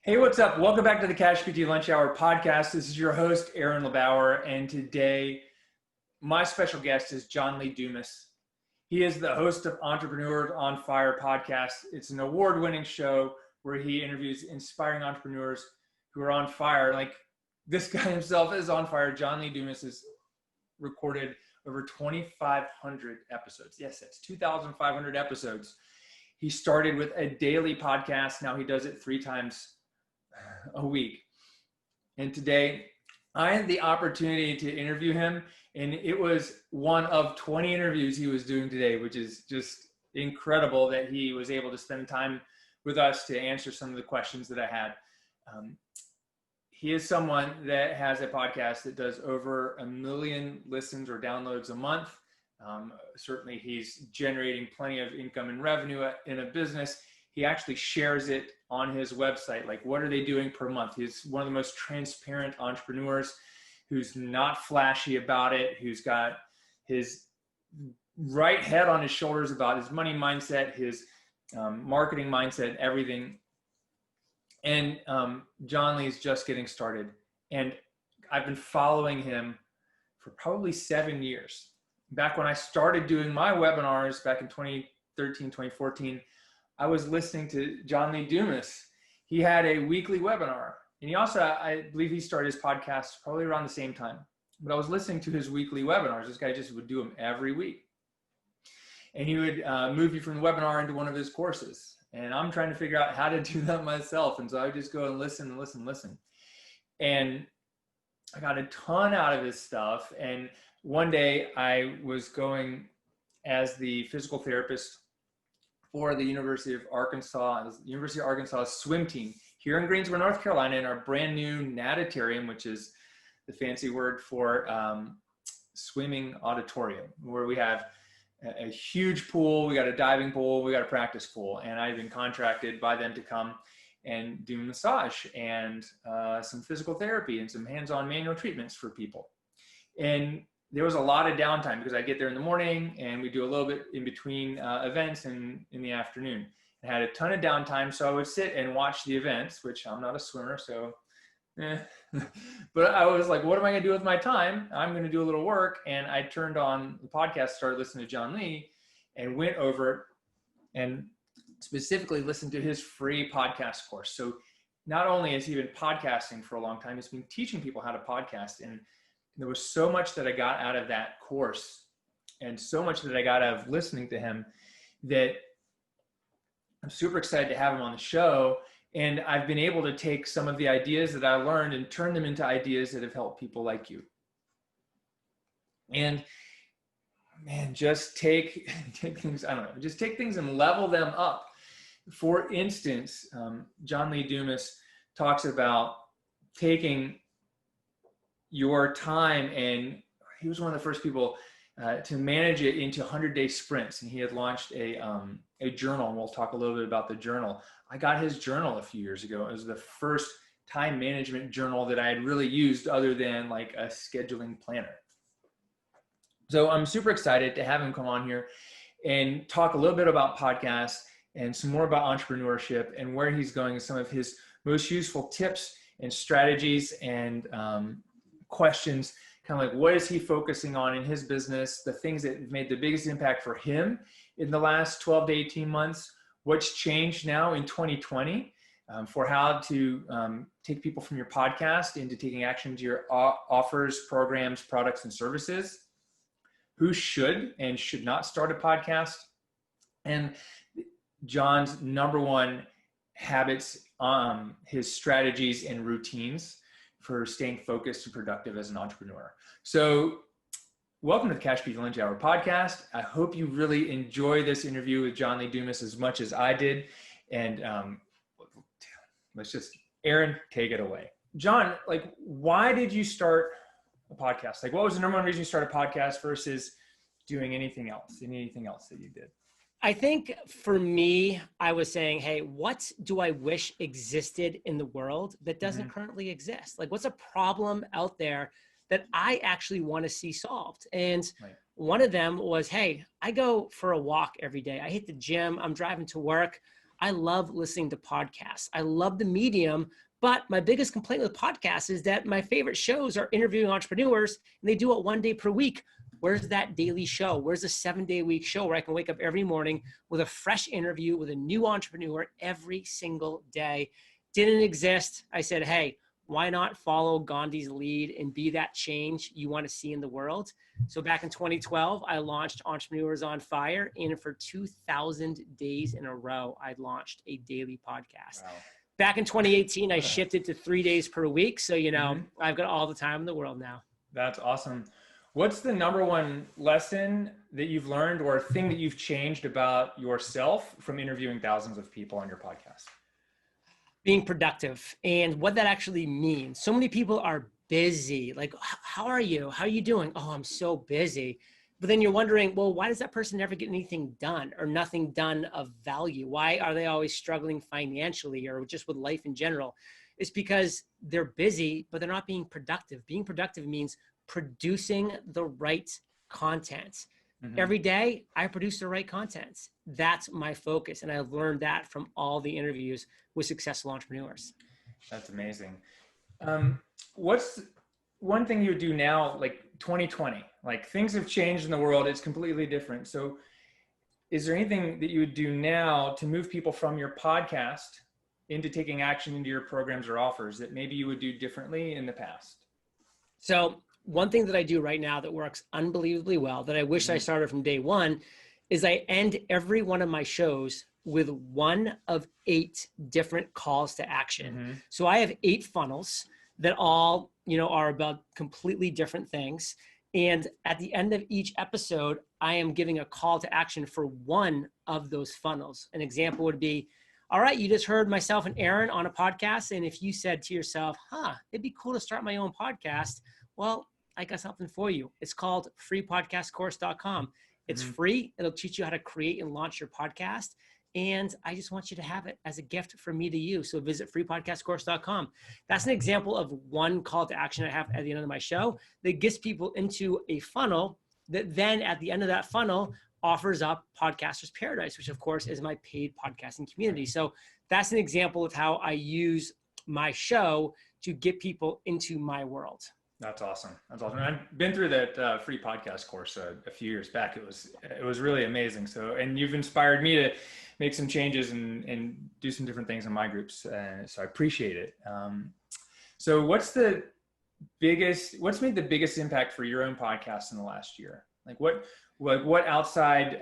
Hey, what's up? Welcome back to the Cash PT Lunch Hour podcast. This is your host, Aaron LeBauer, and today my special guest is John Lee Dumas. He is the host of Entrepreneurs on Fire podcast. It's an award-winning show where he interviews inspiring entrepreneurs who are on fire. Like this guy himself is on fire. John Lee Dumas has recorded over 2,500 episodes. Yes, that's 2,500 episodes. He started with a daily podcast. Now he does it 3 times a week. And today I had the opportunity to interview him, and it was one of 20 interviews he was doing today, which is just incredible that he was able to spend time with us to answer some of the questions that I had. He is someone that has a podcast that does over 1 million listens or downloads a month. Certainly he's generating plenty of income and revenue in a business. He actually shares it on his website. Like, what are they doing per month? He's one of the most transparent entrepreneurs who's not flashy about it, who's got his right head on his shoulders about his money mindset, his marketing mindset, everything. And John Lee's just getting started. And I've been following him for probably 7 years. Back when I started doing my webinars back in 2013, 2014, I was listening to John Lee Dumas. He had a weekly webinar, and he also, I believe he started his podcast probably around the same time, but I was listening to his weekly webinars. This guy just would do them every week. And he would move you from the webinar into one of his courses. And I'm trying to figure out how to do that myself. And so I would just go and listen. And I got a ton out of his stuff. And one day I was going as the physical therapist for the University of Arkansas swim team here in Greensboro, North Carolina, in our brand new natarium, which is the fancy word for swimming auditorium, where we have a huge pool, we got a diving pool, we got a practice pool, and I've been contracted by them to come and do massage and some physical therapy and some hands-on manual treatments for people. And there was a lot of downtime because I get there in the morning and we do a little bit in between events and in the afternoon. I had a ton of downtime, so I would sit and watch the events, which I'm not a swimmer, so but I was like, what am I going to do with my time? I'm going to do a little work. And I turned on the podcast, started listening to John Lee, and went over and specifically listened to his free podcast course. So not only has he been podcasting for a long time, he's been teaching people how to podcast. And there was so much that I got out of that course and so much that I got out of listening to him that I'm super excited to have him on the show. And I've been able to take some of the ideas that I learned and turn them into ideas that have helped people like you. And man, just take things, just take things and level them up. For instance, John Lee Dumas talks about taking your time, and he was one of the first people to manage it into 100-day sprints. And he had launched a journal, and we'll talk a little bit about the journal. I got his journal a few years ago. It was the first time management journal that I had really used other than like a scheduling planner. So I'm super excited to have him come on here and talk a little bit about podcasts and some more about entrepreneurship and where he's going, some of his most useful tips and strategies and questions, kind of like what is he focusing on in his business, the things that have made the biggest impact for him in the last 12 to 18 months, what's changed now in 2020 for how to take people from your podcast into taking action to your offers, programs, products, and services, who should and should not start a podcast, and John's #1 habits, his strategies and routines for staying focused and productive as an entrepreneur. So welcome to the Cash PT Lunch Hour podcast. I hope you really enjoy this interview with John Lee Dumas as much as I did. And Aaron, take it away. John, like, why did you start a podcast? Like, what was the #1 reason you started a podcast versus doing anything else that you did? I think for me, I was saying, hey, what do I wish existed in the world that doesn't currently exist? Like, what's a problem out there that I actually want to see solved? And one of them was, hey, I go for a walk every day. I hit the gym. I'm driving to work. I love listening to podcasts. I love the medium, but my biggest complaint with podcasts is that my favorite shows are interviewing entrepreneurs and they do it 1 day per week. Where's that daily show? Where's the 7-day-a-week show where I can wake up every morning with a fresh interview with a new entrepreneur every single day? Didn't exist. I said, hey, why not follow Gandhi's lead and be that change you want to see in the world? So back in 2012, I launched Entrepreneurs on Fire, and for 2,000 days in a row, I launched a daily podcast. Wow. Back in 2018, I shifted to 3 days per week. So, I've got all the time in the world now. That's awesome. What's the number one lesson that you've learned or thing that you've changed about yourself from interviewing thousands of people on your podcast? Being productive and what that actually means. So many people are busy. Like, how are you? How are you doing? Oh, I'm so busy. But then you're wondering, well, why does that person never get anything done or nothing done of value? Why are they always struggling financially or just with life in general? It's because they're busy, but they're not being productive. Being productive means producing the right content. Mm-hmm. Every day, I produce the right content. That's my focus. And I've learned that from all the interviews with successful entrepreneurs. That's amazing. What's one thing you would do now, like 2020? Like things have changed in the world. It's completely different. So is there anything that you would do now to move people from your podcast into taking action into your programs or offers that maybe you would do differently in the past? So one thing that I do right now that works unbelievably well, that I wish I started from day one, is I end every one of my shows with one of 8 different calls to action. Mm-hmm. So I have 8 funnels that all, are about completely different things. And at the end of each episode, I am giving a call to action for one of those funnels. An example would be, all right, you just heard myself and Aaron on a podcast. And if you said to yourself, it'd be cool to start my own podcast. Well, I got something for you. It's called freepodcastcourse.com. It's free. It'll teach you how to create and launch your podcast. And I just want you to have it as a gift from me to you. So visit freepodcastcourse.com. That's an example of one call to action I have at the end of my show that gets people into a funnel that then at the end of that funnel offers up Podcaster's Paradise, which of course is my paid podcasting community. So that's an example of how I use my show to get people into my world. That's awesome. That's awesome. I've been through that free podcast course a few years back. It was really amazing. So, and you've inspired me to make some changes and do some different things in my groups. So I appreciate it. So what's made the biggest impact for your own podcast in the last year? Like what outside,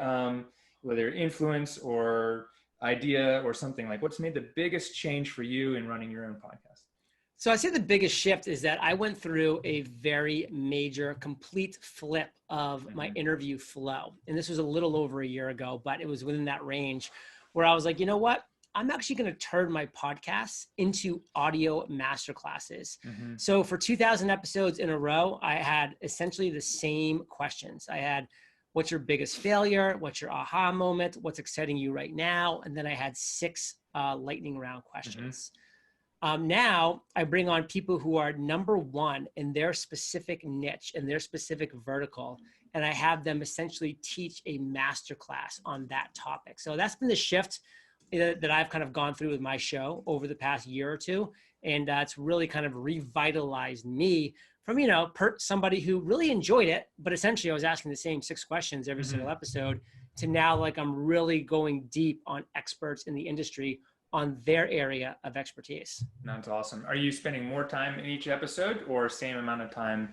whether influence or idea or something, like what's made the biggest change for you in running your own podcast? So I'd say the biggest shift is that I went through a very major, complete flip of my interview flow. And this was a little over a year ago, but it was within that range where I was like, you know what? I'm actually going to turn my podcasts into audio masterclasses. Mm-hmm. So for 2,000 episodes in a row, I had essentially the same questions. I had, what's your biggest failure? What's your aha moment? What's exciting you right now? And then I had 6 lightning round questions. Now I bring on people who are number one in their specific niche, in their specific vertical, and I have them essentially teach a masterclass on that topic. So that's been the shift that I've kind of gone through with my show over the past year or two. And it's really kind of revitalized me from, somebody who really enjoyed it, but essentially I was asking the same 6 questions every single episode, to now like I'm really going deep on experts in the industry on their area of expertise. That's awesome. Are you spending more time in each episode or same amount of time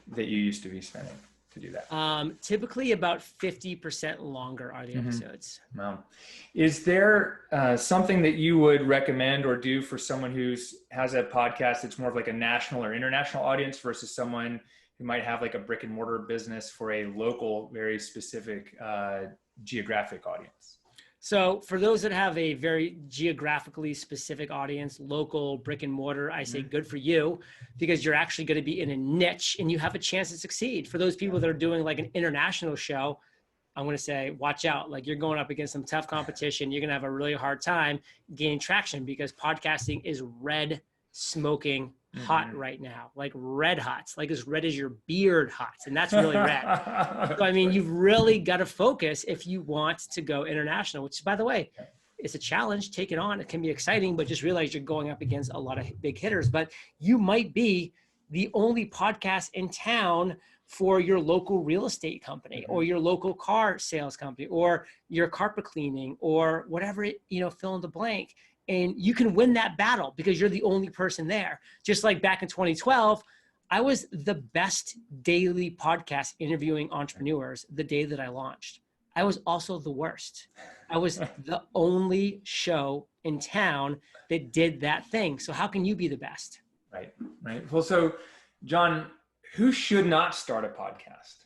that you used to be spending to do that? Typically about 50% longer are the episodes. Wow. Is there something that you would recommend or do for someone has a podcast that's more of like a national or international audience versus someone who might have like a brick and mortar business for a local, very specific geographic audience? So for those that have a very geographically specific audience, local, brick and mortar, I say good for you, because you're actually going to be in a niche and you have a chance to succeed. For those people that are doing like an international show, I'm going to say, watch out. Like you're going up against some tough competition. You're going to have a really hard time gaining traction because podcasting is red smoking hot right now, like red hot, like as red as your beard hot. And that's really red. So, I mean, you've really got to focus if you want to go international, which by the way, it's a challenge, take it on. It can be exciting, but just realize you're going up against a lot of big hitters. But you might be the only podcast in town for your local real estate company or your local car sales company or your carpet cleaning or whatever it, fill in the blank. And you can win that battle because you're the only person there. Just like back in 2012, I was the best daily podcast interviewing entrepreneurs the day that I launched. I was also the worst. I was the only show in town that did that thing. So how can you be the best? Right. Well, so John, who should not start a podcast?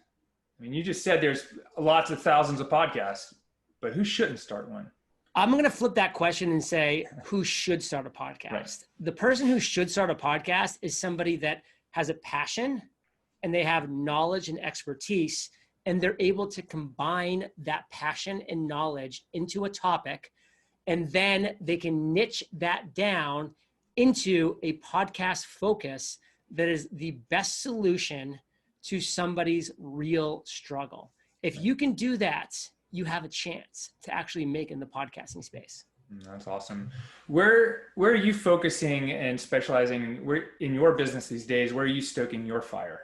I mean, you just said there's lots of thousands of podcasts, but who shouldn't start one? I'm going to flip that question and say, who should start a podcast? Right. The person who should start a podcast is somebody that has a passion and they have knowledge and expertise, and they're able to combine that passion and knowledge into a topic, and then they can niche that down into a podcast focus that is the best solution to somebody's real struggle. If you can do that, you have a chance to actually make in the podcasting space. That's awesome. Where are you focusing and specializing in your business these days? Where are you stoking your fire?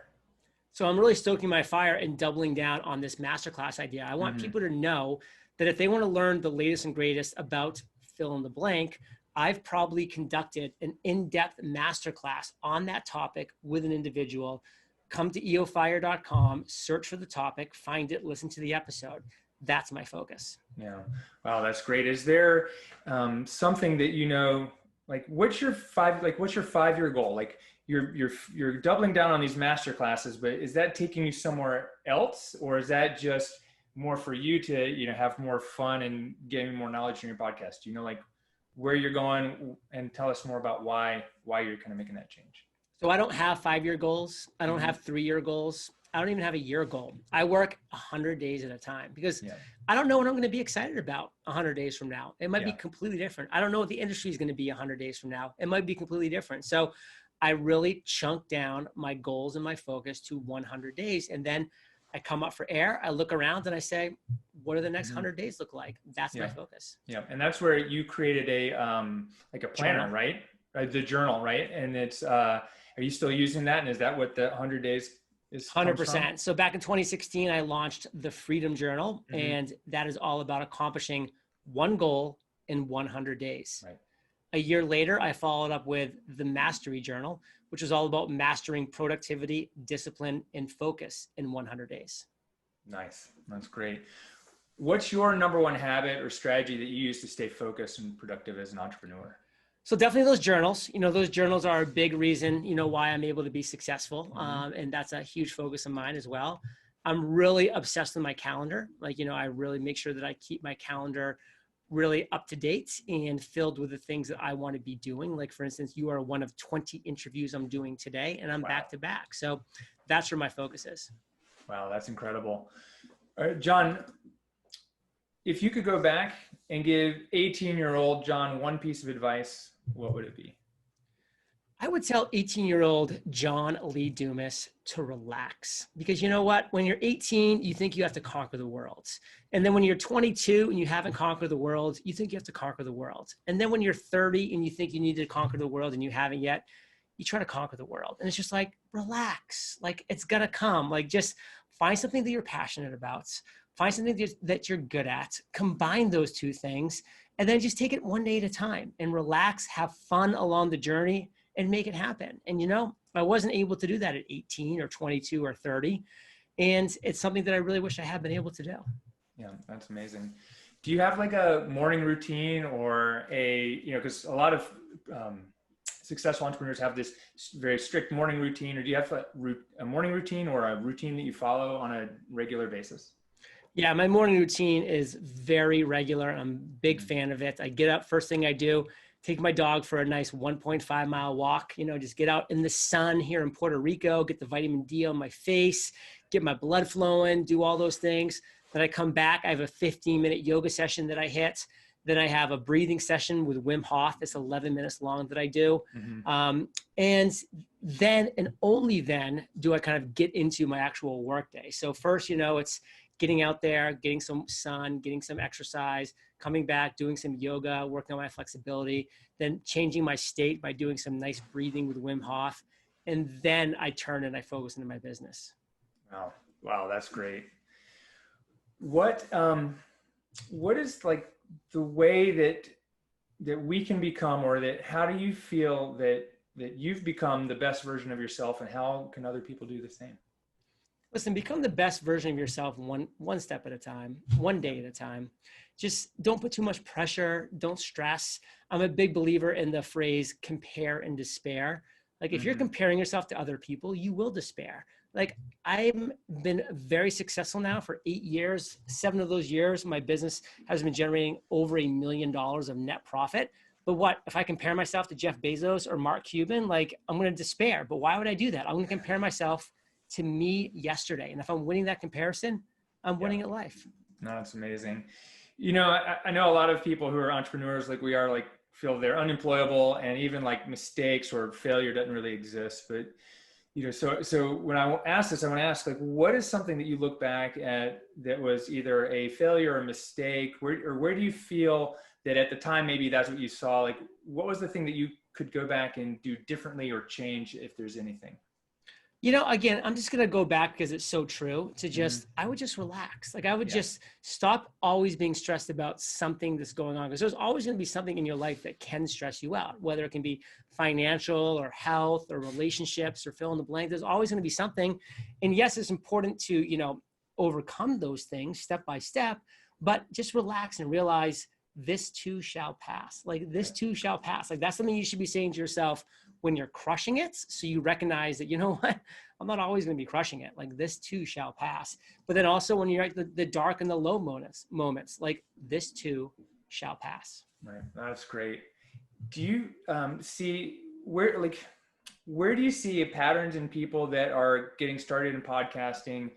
So I'm really stoking my fire and doubling down on this masterclass idea. I want people to know that if they want to learn the latest and greatest about fill in the blank, I've probably conducted an in-depth masterclass on that topic with an individual. Come to eofire.com, search for the topic, find it, listen to the episode. That's my focus. Yeah. Wow. That's great. Is there something that, like, what's your 5-year goal? Like you're doubling down on these master classes, but is that taking you somewhere else, or is that just more for you to, have more fun and getting more knowledge in your podcast? Do you know, like, where you're going, and tell us more about why you're kind of making that change? So I don't have 5-year goals. I don't have 3-year goals. I don't even have a year goal. I work 100 days at a time because I don't know what I'm going to be excited about 100 days from now. It might be completely different. I don't know what the industry is going to be 100 days from now. It might be completely different. So I really chunk down my goals and my focus to 100 days. And then I come up for air. I look around and I say, what do the next 100 days look like? That's my focus. Yeah. And that's where you created a planner, journal. Right? The journal, right? And it's, are you still using that? And is that what the 100 days is? 100%. So back in 2016, I launched the Freedom Journal, and that is all about accomplishing one goal in 100 days. Right. A year later, I followed up with the Mastery Journal, which is all about mastering productivity, discipline, and focus in 100 days. Nice. That's great. What's your number one habit or strategy that you use to stay focused and productive as an entrepreneur? So definitely those journals. Those journals are a big reason, why I'm able to be successful. And that's a huge focus of mine as well. I'm really obsessed with my calendar. I really make sure that I keep my calendar really up to date and filled with the things that I want to be doing. Like, for instance, you are one of 20 interviews I'm doing today, and I'm back to back. So that's where my focus is. Wow, that's incredible. All right, John, if you could go back and give 18-year-old John one piece of advice, what would it be? I would tell 18-year-old John Lee Dumas to relax, because you know what? When you're 18, you think you have to conquer the world. And then when you're 22 and you haven't conquered the world, you think you have to conquer the world. And then when you're 30 and you think you need to conquer the world and you haven't yet, you try to conquer the world. And it's just like, relax, like it's gonna come. Like, just find something that you're passionate about, find something that you're good at, combine those two things, and then just take it one day at a time and relax, have fun along the journey, and make it happen. And I wasn't able to do that at 18 or 22 or 30. And it's something that I really wish I had been able to do. Yeah, that's amazing. Do you have like a morning routine or because a lot of successful entrepreneurs have this very strict morning routine, or do you have a morning routine or a routine that you follow on a regular basis? Yeah, my morning routine is very regular. I'm a big fan of it. I get up, first thing I do, take my dog for a nice 1.5 mile walk, just get out in the sun here in Puerto Rico, get the vitamin D on my face, get my blood flowing, do all those things. Then I come back, I have a 15-minute yoga session that I hit. Then I have a breathing session with Wim Hof. It's 11 minutes long that I do. And then, and only then, do I kind of get into my actual work day. So first, it's getting out there, getting some sun, getting some exercise, coming back, doing some yoga, working on my flexibility, then changing my state by doing some nice breathing with Wim Hof. And then I turn and I focus into my business. Wow. Wow. That's great. What is like the way that we can become, or that how do you feel that you've become the best version of yourself, and how can other people do the same? Listen, become the best version of yourself one step at a time, one day at a time. Just don't put too much pressure. Don't stress. I'm a big believer in the phrase compare and despair. Like if you're comparing yourself to other people, you will despair. Like I've been very successful now for 8 years. 7 of those years, my business has been generating over $1 million of net profit. But what, if I compare myself to Jeff Bezos or Mark Cuban, like I'm going to despair. But why would I do that? I'm going to compare myself to me yesterday. And if I'm winning that comparison, I'm winning at life. No, that's amazing. You know, I know a lot of people who are entrepreneurs like we are, like feel they're unemployable, and even like mistakes or failure doesn't really exist. But, you know, so when I ask this, I want to ask, like, what is something that you look back at that was either a failure or a mistake? Where do you feel that at the time, maybe that's what you saw? Like, what was the thing that you could go back and do differently or change, if there's anything? You know, again, I'm just going to go back because it's so true to just, I would just relax. Like I would just stop always being stressed about something that's going on, because there's always going to be something in your life that can stress you out, whether it can be financial or health or relationships or fill in the blank. There's always going to be something. And yes, it's important to, you know, overcome those things step by step, but just relax and realize this too shall pass. Like this too shall pass. Like that's something you should be saying to yourself when you're crushing it. So you recognize that, you know what, I'm not always going to be crushing it. Like this too shall pass. But then also when you're at the dark and the low moments, like this too shall pass. Right. That's great. Do you see where do you see patterns in people that are getting started in podcasting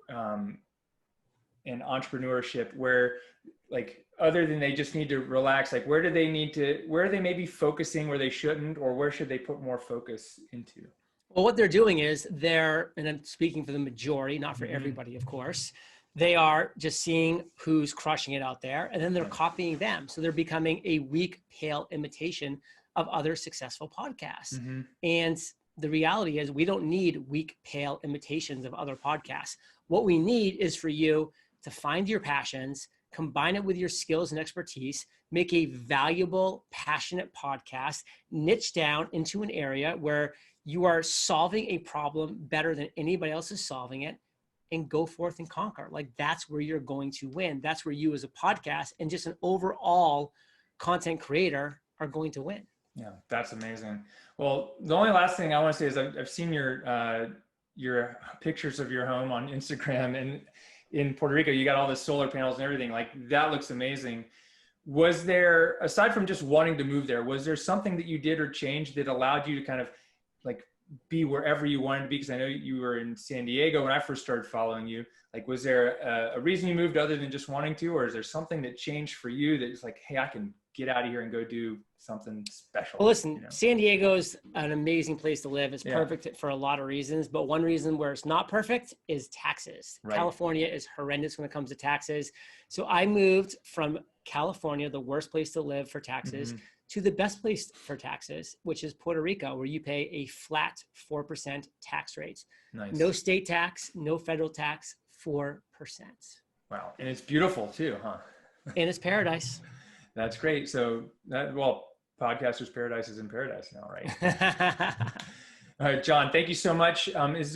and entrepreneurship, where like, other than they just need to relax, like where are they maybe focusing where they shouldn't, or where should they put more focus into? Well, what they're doing is and I'm speaking for the majority, not for everybody, of course, they are just seeing who's crushing it out there, and then they're copying them. So they're becoming a weak, pale imitation of other successful podcasts. And the reality is we don't need weak, pale imitations of other podcasts. What we need is for you to find your passions, combine it with your skills and expertise, make a valuable, passionate podcast, niche down into an area where you are solving a problem better than anybody else is solving it, and go forth and conquer. Like that's where you're going to win. That's where you as a podcast and just an overall content creator are going to win. Yeah, that's amazing. Well, the only last thing I want to say is I've seen your pictures of your home on Instagram, and in Puerto Rico, you got all the solar panels and everything. Like that looks amazing. Was there, aside from just wanting to move there, was there something that you did or changed that allowed you to kind of like be wherever you wanted to be? Because I know you were in San Diego when I first started following you. Like, was there a reason you moved other than just wanting to, or is there something that changed for you that is like, hey, I can get out of here and go do something special? Well, listen, you know? San Diego's an amazing place to live. It's perfect for a lot of reasons, but one reason where it's not perfect is taxes. Right. California is horrendous when it comes to taxes. So I moved from California, the worst place to live for taxes, to the best place for taxes, which is Puerto Rico, where you pay a flat 4% tax rate. Nice. No state tax, no federal tax, 4%. Wow. And it's beautiful too, huh? And it's paradise. That's great. So Podcasters Paradise is in paradise now, right? All right, John, thank you so much. Where's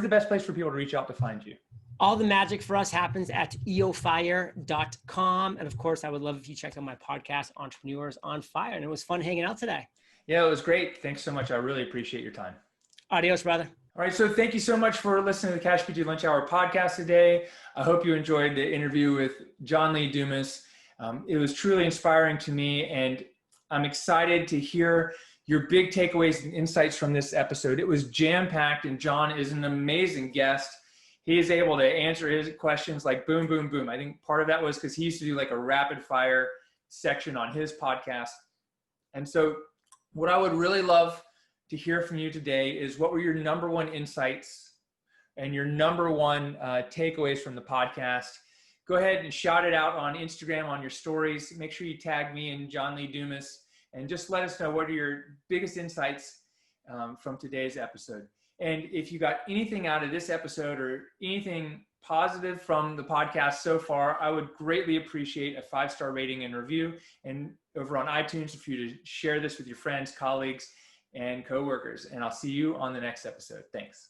the best place for people to reach out to find you? All the magic for us happens at eofire.com. And of course, I would love if you checked out my podcast, Entrepreneurs on Fire. And it was fun hanging out today. Yeah, it was great. Thanks so much. I really appreciate your time. Adios, brother. All right. So thank you so much for listening to the Cash PT Lunch Hour podcast today. I hope you enjoyed the interview with John Lee Dumas. It was truly inspiring to me, and I'm excited to hear your big takeaways and insights from this episode. It was jam-packed, and John is an amazing guest. He is able to answer his questions like boom, boom, boom. I think part of that was because he used to do like a rapid fire section on his podcast. And so what I would really love to hear from you today is, what were your number one insights and your number one takeaways from the podcast. Go ahead and shout it out on Instagram, on your stories. Make sure you tag me and John Lee Dumas, and just let us know what are your biggest insights from today's episode. And if you got anything out of this episode or anything positive from the podcast so far, I would greatly appreciate a 5-star rating and review, and over on iTunes for you to share this with your friends, colleagues, and coworkers. And I'll see you on the next episode. Thanks.